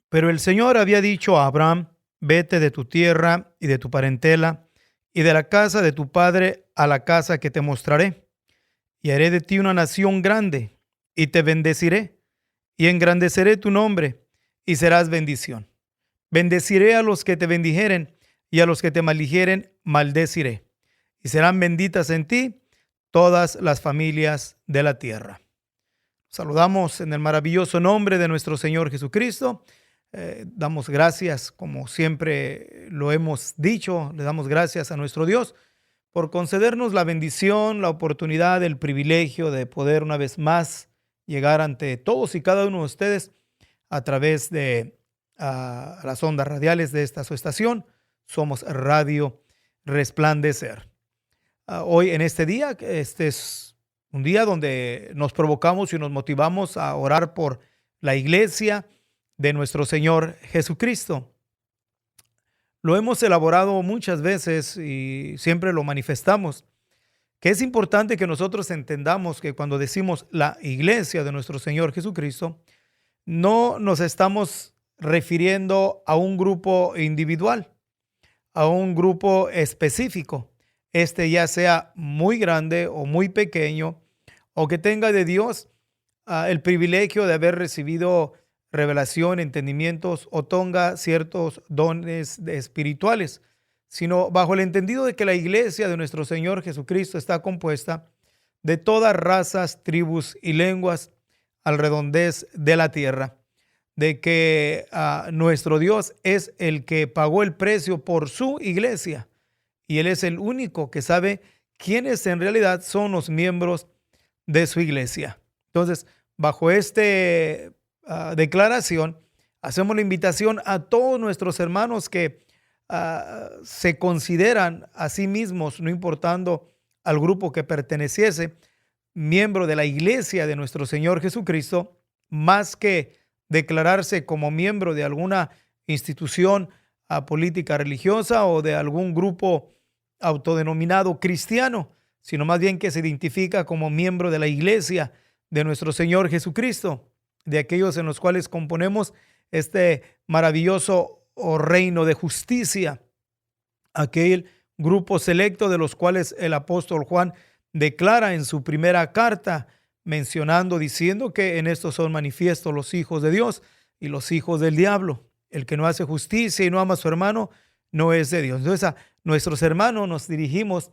Pero el Señor había dicho a Abraham: vete de tu tierra y de tu parentela y de la casa de tu padre a la casa que te mostraré, y haré de ti una nación grande, y te bendeciré, y engrandeceré tu nombre, y serás bendición. Bendeciré a los que te bendijeren, y a los que te maldijeren maldeciré, y serán benditas en ti todas las familias de la tierra. Saludamos en el maravilloso nombre de nuestro Señor Jesucristo. Damos gracias, como siempre lo hemos dicho, le damos gracias a nuestro Dios por concedernos la bendición, la oportunidad, el privilegio de poder una vez más llegar ante todos y cada uno de ustedes a través de las ondas radiales de esta su estación. Somos Radio Resplandecer. Hoy en este día, este es un día donde nos provocamos y nos motivamos a orar por la iglesia de nuestro Señor Jesucristo. Lo hemos elaborado muchas veces y siempre lo manifestamos, que es importante que nosotros entendamos que cuando decimos la iglesia de nuestro Señor Jesucristo, no nos estamos refiriendo a un grupo individual, a un grupo específico, ya sea muy grande o muy pequeño, o que tenga de Dios el privilegio de haber recibido revelación, entendimientos o tenga ciertos dones espirituales, sino bajo el entendido de que la iglesia de nuestro Señor Jesucristo está compuesta de todas razas, tribus y lenguas al redondez de la tierra, de que nuestro Dios es el que pagó el precio por su iglesia y Él es el único que sabe quiénes en realidad son los miembros de su iglesia. Entonces, bajo esta declaración, hacemos la invitación a todos nuestros hermanos que se consideran a sí mismos, no importando al grupo que perteneciese, miembro de la iglesia de nuestro Señor Jesucristo, más que declararse como miembro de alguna institución política religiosa o de algún grupo autodenominado cristiano, sino más bien que se identifica como miembro de la iglesia de nuestro Señor Jesucristo, de aquellos en los cuales componemos este maravilloso reino de justicia, aquel grupo selecto de los cuales el apóstol Juan declara en su primera carta, mencionando, diciendo que en estos son manifiestos los hijos de Dios y los hijos del diablo. El que no hace justicia y no ama a su hermano no es de Dios. Entonces, a nuestros hermanos nos dirigimos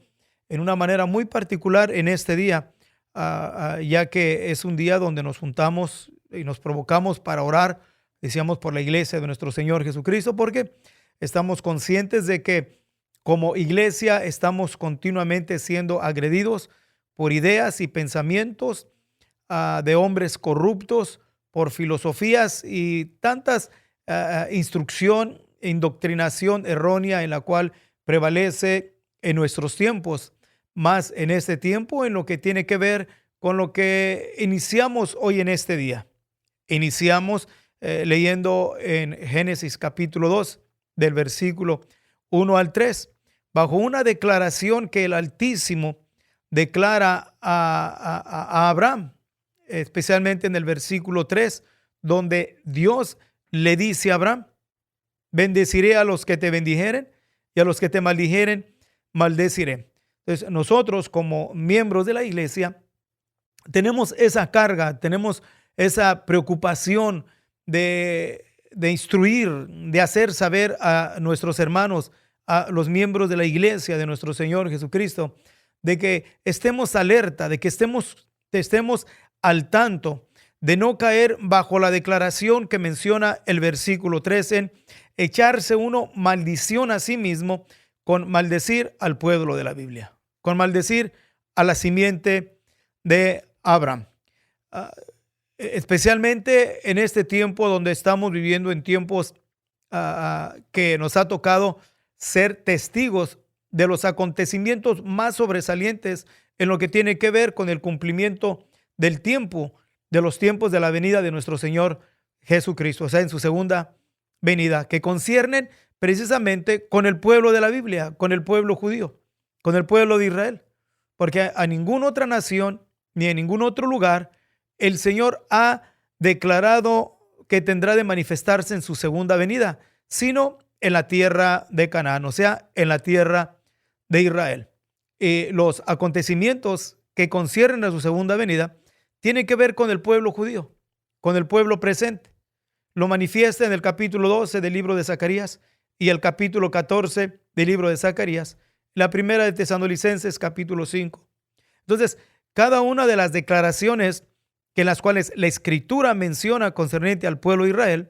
en una manera muy particular en este día, ya que es un día donde nos juntamos y nos provocamos para orar, decíamos, por la iglesia de nuestro Señor Jesucristo, porque estamos conscientes de que como iglesia estamos continuamente siendo agredidos por ideas y pensamientos de hombres corruptos, por filosofías y tantas instrucción e indoctrinación errónea en la cual prevalece en nuestros tiempos, más en este tiempo en lo que tiene que ver con lo que iniciamos hoy en este día. Iniciamos leyendo en Génesis capítulo 2 del versículo 1 al 3, bajo una declaración que el Altísimo declara a Abraham, especialmente en el versículo 3, donde Dios le dice a Abraham: bendeciré a los que te bendijeren y a los que te maldijeren maldeciré. Entonces, nosotros como miembros de la iglesia tenemos esa carga, tenemos esa preocupación de instruir, de hacer saber a nuestros hermanos, a los miembros de la iglesia de nuestro Señor Jesucristo, de que estemos alerta, de que estemos al tanto, de no caer bajo la declaración que menciona el versículo 13, en echarse uno maldición a sí mismo con maldecir al pueblo de la Biblia, con maldecir a la simiente de Abraham. Especialmente en este tiempo donde estamos viviendo en tiempos que nos ha tocado ser testigos de los acontecimientos más sobresalientes en lo que tiene que ver con el cumplimiento del tiempo, de los tiempos de la venida de nuestro Señor Jesucristo, o sea, en su segunda venida, que conciernen precisamente con el pueblo de la Biblia, con el pueblo judío, con el pueblo de Israel, porque a ninguna otra nación ni en ningún otro lugar el Señor ha declarado que tendrá de manifestarse en su segunda venida, sino en la tierra de Canaán, o sea, en la tierra de Israel. Los acontecimientos que conciernen a su segunda venida tienen que ver con el pueblo judío, con el pueblo presente. Lo manifiesta en el capítulo 12 del libro de Zacarías y el capítulo 14 del libro de Zacarías, la primera de Tesalonicenses capítulo 5. Entonces, cada una de las declaraciones que las cuales la Escritura menciona concerniente al pueblo de Israel,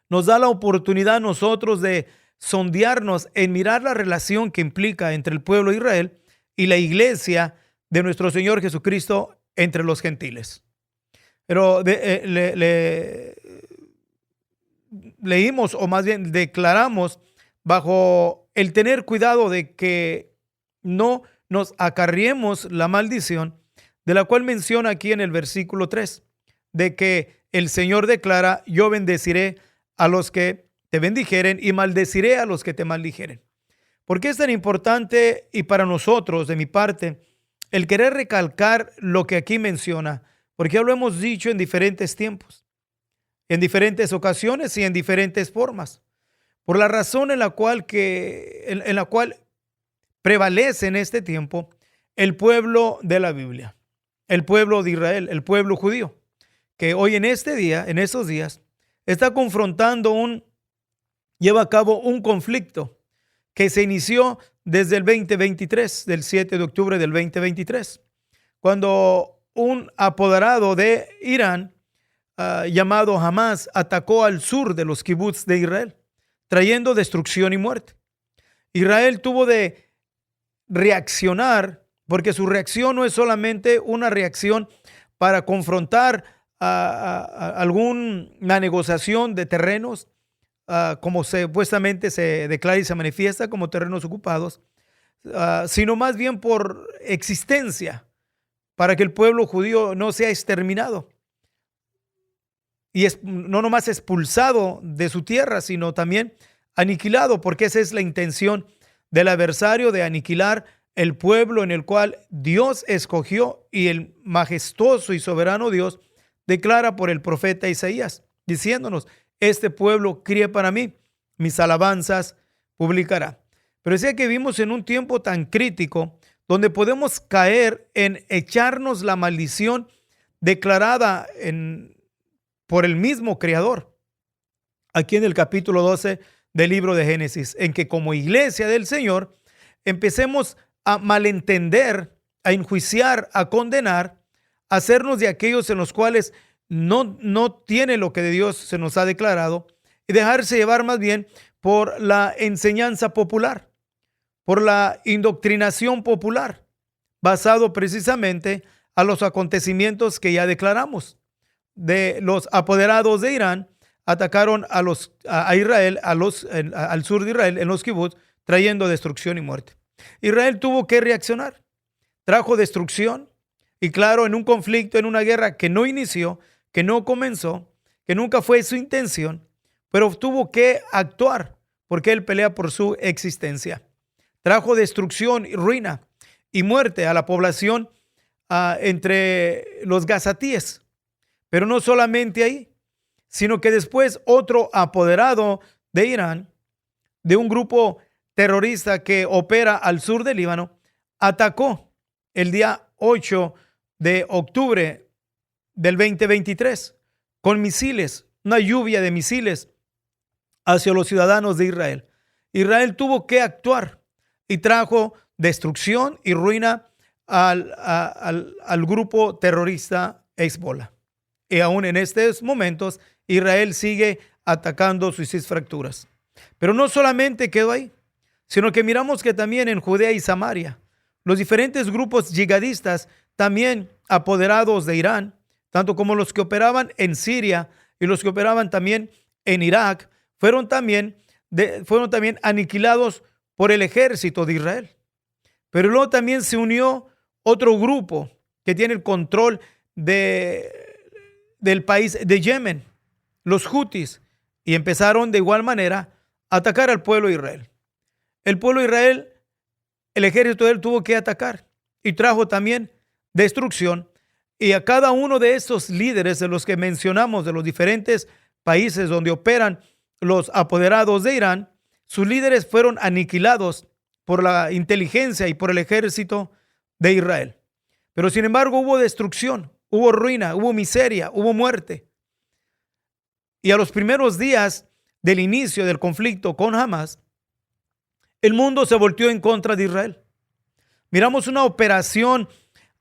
nos da la oportunidad a nosotros de sondearnos en mirar la relación que implica entre el pueblo de Israel y la iglesia de nuestro Señor Jesucristo entre los gentiles. Pero leímos, o más bien declaramos, bajo el tener cuidado de que no nos acarriemos la maldición, de la cual menciona aquí en el versículo 3, de que el Señor declara: yo bendeciré a los que te bendijeren y maldeciré a los que te maldijeren. ¿Por qué es tan importante, y para nosotros, de mi parte, el querer recalcar lo que aquí menciona? Porque ya lo hemos dicho en diferentes tiempos, en diferentes ocasiones y en diferentes formas. Por la razón en la cual prevalece en este tiempo el pueblo de la Biblia, el pueblo de Israel, el pueblo judío, que hoy en este día, en estos días, está confrontando lleva a cabo un conflicto que se inició desde el 2023, del 7 de octubre del 2023, cuando un apoderado de Irán, llamado Hamas, atacó al sur de los kibbutz de Israel, trayendo destrucción y muerte. Israel tuvo de reaccionar, porque su reacción no es solamente una reacción para confrontar alguna negociación de terrenos, como supuestamente se declara y se manifiesta como terrenos ocupados, sino más bien por existencia, para que el pueblo judío no sea exterminado y no nomás expulsado de su tierra, sino también aniquilado, porque esa es la intención del adversario, de aniquilar el pueblo en el cual Dios escogió, y el majestuoso y soberano Dios declara por el profeta Isaías, diciéndonos: este pueblo cría para mí, mis alabanzas publicará. Pero decía que vivimos en un tiempo tan crítico donde podemos caer en echarnos la maldición declarada por el mismo Creador, aquí en el capítulo 12 del libro de Génesis, en que como iglesia del Señor empecemos a malentender, a enjuiciar, a condenar, a hacernos de aquellos en los cuales no tiene lo que de Dios se nos ha declarado, y dejarse llevar más bien por la enseñanza popular, por la indoctrinación popular, basado precisamente a los acontecimientos que ya declaramos. De los apoderados de Irán atacaron a Israel, al sur de Israel, en los kibbutz, trayendo destrucción y muerte. Israel tuvo que reaccionar, trajo destrucción, y claro, en un conflicto, en una guerra que no inició, que no comenzó, que nunca fue su intención, pero tuvo que actuar porque él pelea por su existencia. Trajo destrucción y ruina y muerte a la población entre los gazatíes. Pero no solamente ahí, sino que después otro apoderado de Irán, de un grupo terrorista que opera al sur del Líbano, atacó el día 8 de octubre del 2023 con misiles, una lluvia de misiles hacia los ciudadanos de Israel. Israel tuvo que actuar y trajo destrucción y ruina al grupo terrorista Hezbollah. Y aún en estos momentos, Israel sigue atacando sus 6 fracturas. Pero no solamente quedó ahí, sino que miramos que también en Judea y Samaria, los diferentes grupos yihadistas, también apoderados de Irán, tanto como los que operaban en Siria y los que operaban también en Irak, fueron también aniquilados por el ejército de Israel. Pero luego también se unió otro grupo que tiene el control del país de Yemen, los Hutis, y empezaron de igual manera a atacar al pueblo de Israel. El pueblo de Israel, el ejército de él tuvo que atacar y trajo también destrucción Y a cada uno de estos líderes de los que mencionamos, de los diferentes países donde operan los apoderados de Irán, sus líderes fueron aniquilados por la inteligencia y por el ejército de Israel. Pero sin embargo hubo destrucción, hubo ruina, hubo miseria, hubo muerte. Y a los primeros días del inicio del conflicto con Hamas, el mundo se volteó en contra de Israel. Miramos una operación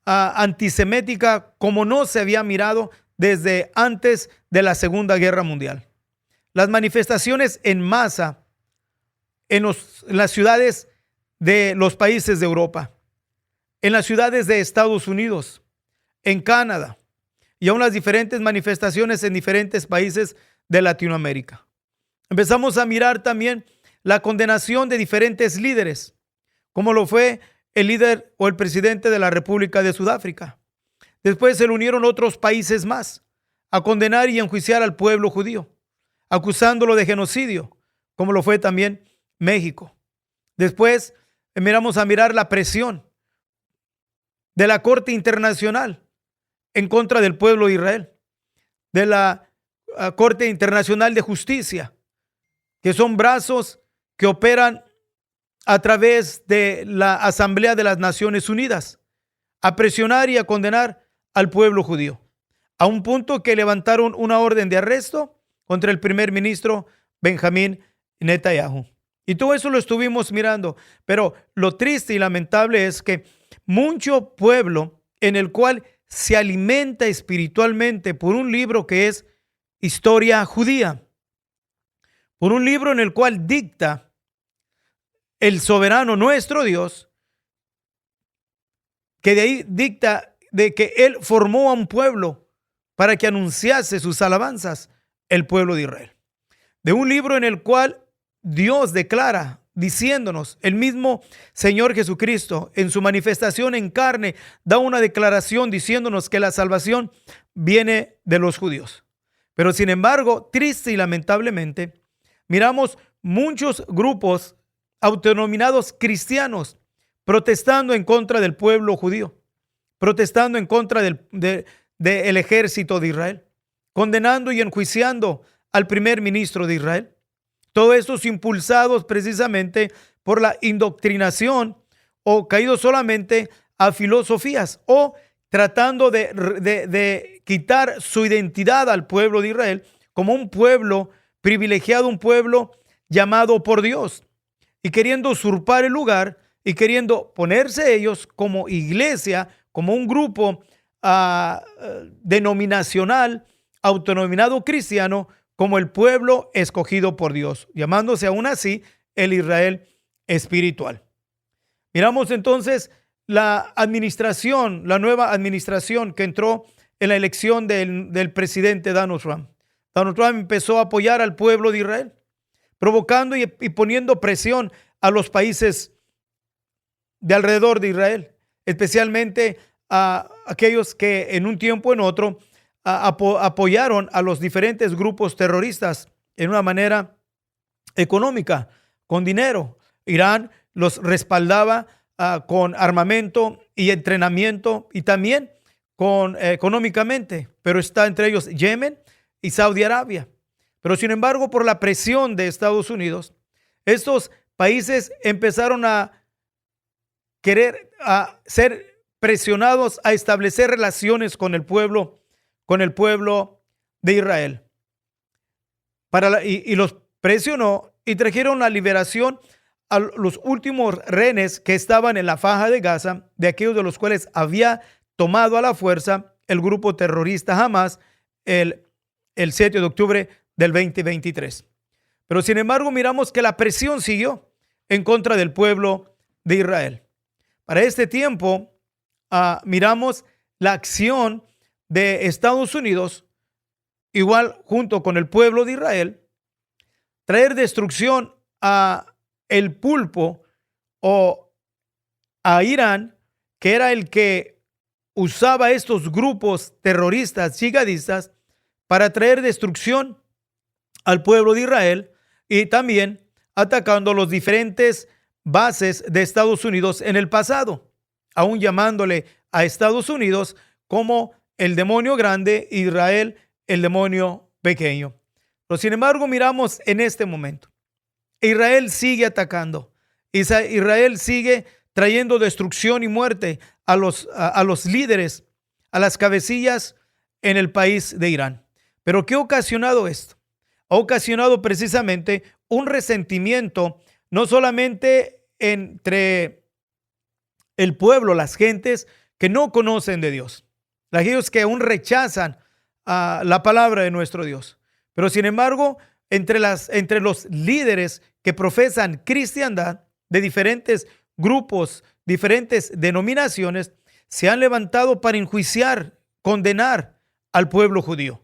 antisemética como no se había mirado desde antes de la Segunda Guerra Mundial. Las manifestaciones en masa en las ciudades de los países de Europa, en las ciudades de Estados Unidos, en Canadá y aún las diferentes manifestaciones en diferentes países de Latinoamérica. Empezamos a mirar también la condenación de diferentes líderes, como lo fue el líder o el presidente de la República de Sudáfrica. Después se le unieron otros países más a condenar y enjuiciar al pueblo judío, acusándolo de genocidio, como lo fue también México. Después miramos a mirar la presión de la Corte Internacional en contra del pueblo de Israel, de la Corte Internacional de Justicia, que son brazos que operan a través de la Asamblea de las Naciones Unidas, a presionar y a condenar al pueblo judío, a un punto que levantaron una orden de arresto contra el primer ministro Benjamín Netanyahu. Y todo eso lo estuvimos mirando, pero lo triste y lamentable es que mucho pueblo en el cual se alimenta espiritualmente por un libro que es historia judía, por un libro en el cual dicta el soberano nuestro Dios, que de ahí dicta de que Él formó a un pueblo para que anunciase sus alabanzas, el pueblo de Israel. De un libro en el cual Dios declara, diciéndonos, el mismo Señor Jesucristo en su manifestación en carne da una declaración diciéndonos que la salvación viene de los judíos. Pero sin embargo, triste y lamentablemente, miramos muchos grupos autodenominados cristianos protestando en contra del pueblo judío, protestando en contra del ejército de Israel, condenando y enjuiciando al primer ministro de Israel. Todo esto es impulsados precisamente por la indoctrinación o caídos solamente a filosofías o tratando de quitar su identidad al pueblo de Israel como un pueblo privilegiado, un pueblo llamado por Dios, y queriendo usurpar el lugar y queriendo ponerse ellos como iglesia, como un grupo denominacional, autodenominado cristiano, como el pueblo escogido por Dios, llamándose aún así el Israel espiritual. Miramos entonces la administración, la nueva administración que entró en la elección del presidente Donald Trump. Donald Trump empezó a apoyar al pueblo de Israel, provocando y poniendo presión a los países de alrededor de Israel, especialmente a aquellos que en un tiempo o en otro apoyaron a los diferentes grupos terroristas en una manera económica, con dinero. Irán los respaldaba con armamento y entrenamiento y también económicamente, pero está entre ellos Yemen y Saudi Arabia. Pero sin embargo, por la presión de Estados Unidos, estos países empezaron a querer ser presionados a establecer relaciones con el pueblo de Israel. Y los presionó y trajeron la liberación a los últimos rehenes que estaban en la Franja de Gaza, de aquellos de los cuales había tomado a la fuerza el grupo terrorista Hamas el 7 de octubre del 2023. Pero sin embargo, miramos que la presión siguió en contra del pueblo de Israel. Para este tiempo, miramos la acción de Estados Unidos, igual junto con el pueblo de Israel, traer destrucción a el pulpo o a Irán, que era el que usaba estos grupos terroristas yihadistas para traer destrucción al pueblo de Israel y también atacando los diferentes bases de Estados Unidos en el pasado, aún llamándole a Estados Unidos como el demonio grande, Israel el demonio pequeño. Pero sin embargo, miramos en este momento, Israel sigue atacando. Israel sigue trayendo destrucción y muerte a los líderes, a las cabecillas en el país de Irán. Pero ¿qué ha ocasionado esto? Ha ocasionado precisamente un resentimiento, no solamente entre el pueblo, las gentes que no conocen de Dios, aquellos que aún rechazan la palabra de nuestro Dios, pero sin embargo, entre los líderes que profesan cristiandad de diferentes grupos, diferentes denominaciones, se han levantado para enjuiciar, condenar al pueblo judío.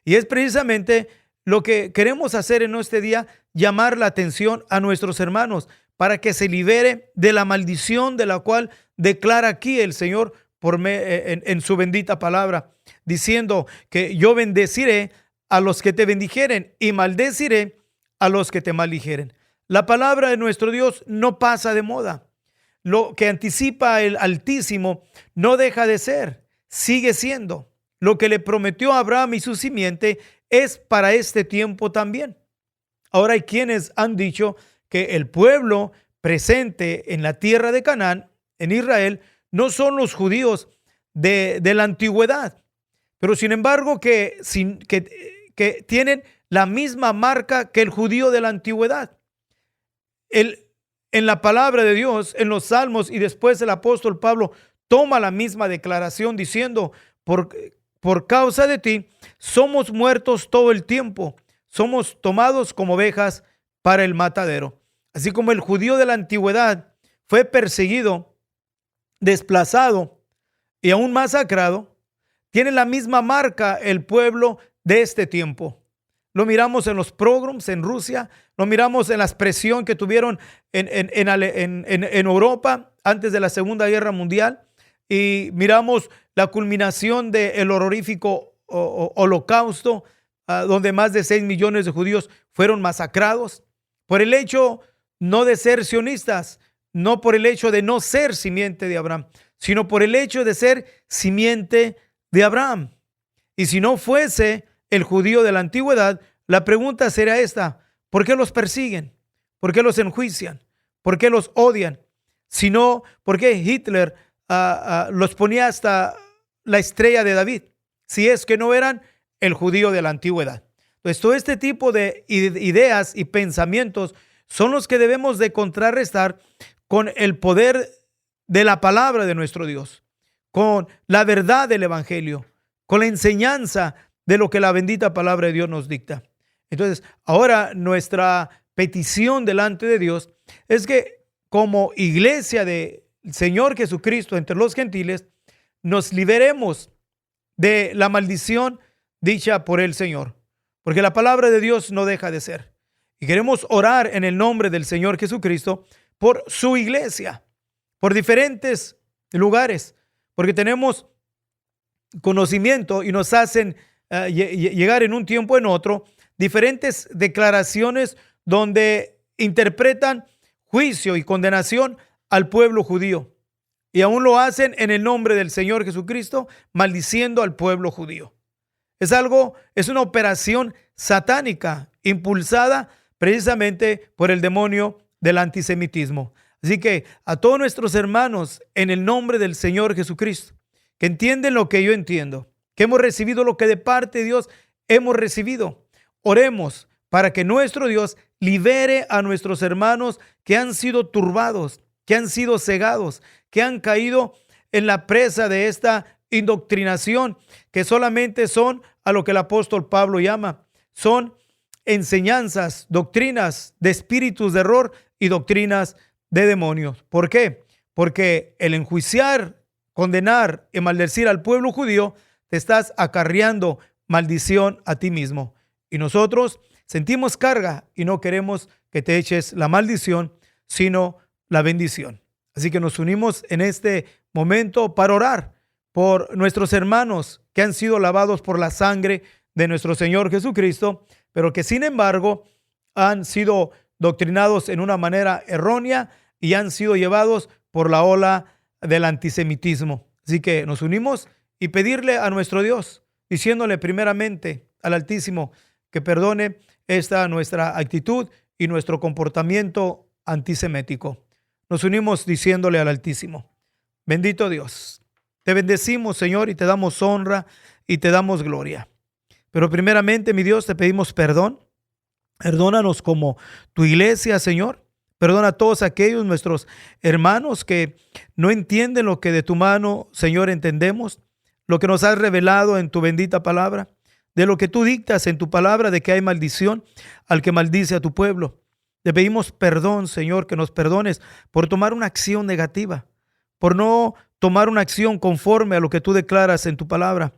Y es precisamente lo que queremos hacer en este día, llamar la atención a nuestros hermanos para que se libere de la maldición de la cual declara aquí el Señor en su bendita palabra, diciendo que yo bendeciré a los que te bendijeren y maldeciré a los que te maldijeren. La palabra de nuestro Dios no pasa de moda. Lo que anticipa el Altísimo no deja de ser, sigue siendo. Lo que le prometió a Abraham y su simiente es para este tiempo también. Ahora hay quienes han dicho que el pueblo presente en la tierra de Canaán, en Israel, no son los judíos de la antigüedad, pero sin embargo que tienen la misma marca que el judío de la antigüedad. En la palabra de Dios, en los Salmos, y después el apóstol Pablo toma la misma declaración diciendo, por causa de ti somos muertos todo el tiempo, somos tomados como ovejas para el matadero. Así como el judío de la antigüedad fue perseguido, desplazado y aún masacrado, tiene la misma marca el pueblo de este tiempo. Lo miramos en los pogroms en Rusia, lo miramos en la expresión que tuvieron en Europa antes de la Segunda Guerra Mundial, y miramos la culminación del horrorífico holocausto, donde más de 6 millones de judíos fueron masacrados por el hecho no de ser sionistas, no por el hecho de no ser simiente de Abraham, sino por el hecho de ser simiente de Abraham. Y si no fuese el judío de la antigüedad, la pregunta será esta: ¿por qué los persiguen? ¿Por qué los enjuician? ¿Por qué los odian? Si no, ¿por qué Hitler los ponía hasta la estrella de David, si es que no eran el judío de la antigüedad? Entonces, todo este tipo de ideas y pensamientos son los que debemos de contrarrestar con el poder de la palabra de nuestro Dios, con la verdad del evangelio, con la enseñanza de lo que la bendita palabra de Dios nos dicta. Entonces, ahora nuestra petición delante de Dios es que como iglesia del Señor Jesucristo entre los gentiles, nos liberemos de la maldición dicha por el Señor, porque la palabra de Dios no deja de ser. Y queremos orar en el nombre del Señor Jesucristo por su iglesia, por diferentes lugares, porque tenemos conocimiento y nos hacen llegar en un tiempo en otro diferentes declaraciones donde interpretan juicio y condenación al pueblo judío, y aún lo hacen en el nombre del Señor Jesucristo, maldiciendo al pueblo judío. Es una operación satánica impulsada precisamente por el demonio del antisemitismo. Así que a todos nuestros hermanos, en el nombre del Señor Jesucristo, que entienden lo que yo entiendo, que hemos recibido lo que de parte de Dios hemos recibido, oremos para que nuestro Dios libere a nuestros hermanos que han sido turbados, que han sido cegados, que han caído en la presa de esta indoctrinación, que solamente son a lo que el apóstol Pablo llama, son enseñanzas, doctrinas de espíritus de error y doctrinas de demonios. ¿Por qué? Porque el enjuiciar, condenar y maldecir al pueblo judío, te estás acarreando maldición a ti mismo. Y nosotros sentimos carga y no queremos que te eches la maldición, sino la bendición. Así que nos unimos en este momento para orar por nuestros hermanos que han sido lavados por la sangre de nuestro Señor Jesucristo, pero que sin embargo han sido doctrinados en una manera errónea y han sido llevados por la ola del antisemitismo. Así que nos unimos y pedirle a nuestro Dios, diciéndole primeramente al Altísimo que perdone esta nuestra actitud y nuestro comportamiento antisemético. Nos unimos diciéndole al Altísimo: bendito Dios, te bendecimos, Señor, y te damos honra y te damos gloria. Pero primeramente, mi Dios, te pedimos perdón. Perdónanos como tu iglesia, Señor. Perdona a todos aquellos nuestros hermanos que no entienden lo que de tu mano, Señor, entendemos, lo que nos has revelado en tu bendita palabra, de lo que tú dictas en tu palabra, de que hay maldición al que maldice a tu pueblo. Te pedimos perdón, Señor, que nos perdones por tomar una acción negativa, por no tomar una acción conforme a lo que tú declaras en tu palabra.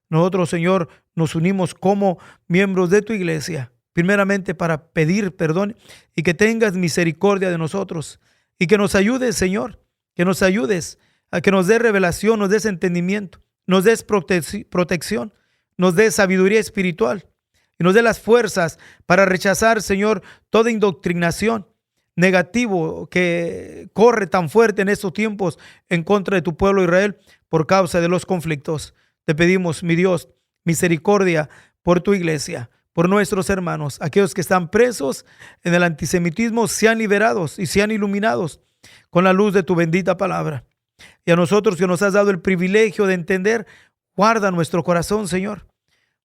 Nosotros, Señor, nos unimos como miembros de tu iglesia, primeramente para pedir perdón y que tengas misericordia de nosotros y que nos ayudes, Señor, que nos ayudes a que nos des revelación, nos des entendimiento, nos des protección, nos des sabiduría espiritual y nos dé las fuerzas para rechazar, Señor, toda indoctrinación negativo que corre tan fuerte en estos tiempos en contra de tu pueblo Israel por causa de los conflictos. Te pedimos, mi Dios, misericordia por tu iglesia, por nuestros hermanos, aquellos que están presos en el antisemitismo, sean liberados y sean iluminados con la luz de tu bendita palabra. Y a nosotros que nos has dado el privilegio de entender, guarda nuestro corazón, Señor.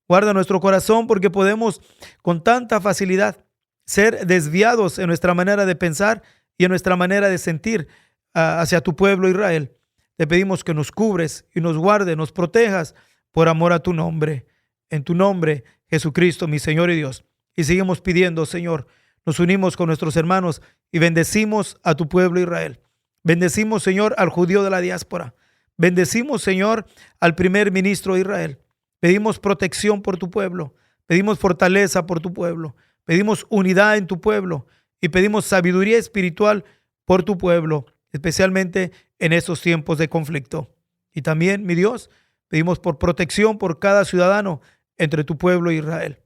Guarda nuestro corazón porque podemos con tanta facilidad ser desviados en nuestra manera de pensar y en nuestra manera de sentir hacia tu pueblo Israel. Te pedimos que nos cubres y nos guardes, nos protejas por amor a tu nombre. En tu nombre, Jesucristo, mi Señor y Dios. Y seguimos pidiendo, Señor, nos unimos con nuestros hermanos y bendecimos a tu pueblo Israel. Bendecimos, Señor, al judío de la diáspora. Bendecimos, Señor, al primer ministro de Israel. Pedimos protección por tu pueblo. Pedimos fortaleza por tu pueblo. Pedimos unidad en tu pueblo y pedimos sabiduría espiritual por tu pueblo, especialmente en estos tiempos de conflicto. Y también, mi Dios, pedimos por protección por cada ciudadano entre tu pueblo e Israel.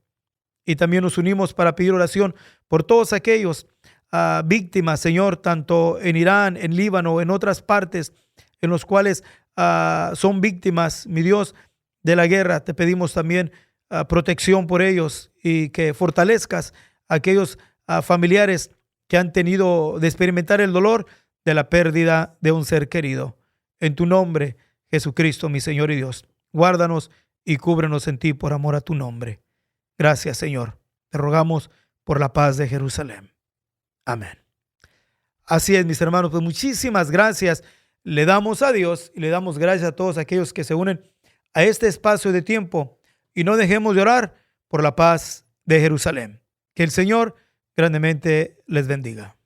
Y también nos unimos para pedir oración por todos aquellos víctimas, Señor, tanto en Irán, en Líbano, en otras partes en los cuales son víctimas, mi Dios, de la guerra. Te pedimos también protección por ellos y que fortalezcas a aquellos familiares que han tenido de experimentar el dolor de la pérdida de un ser querido. En tu nombre, Jesucristo, mi Señor y Dios, guárdanos y cúbrenos en ti por amor a tu nombre. Gracias, Señor. Te rogamos por la paz de Jerusalén. Amén. Así es, mis hermanos, pues muchísimas gracias. Le damos a Dios y le damos gracias a todos aquellos que se unen a este espacio de tiempo y no dejemos de orar por la paz de Jerusalén. Que el Señor grandemente les bendiga.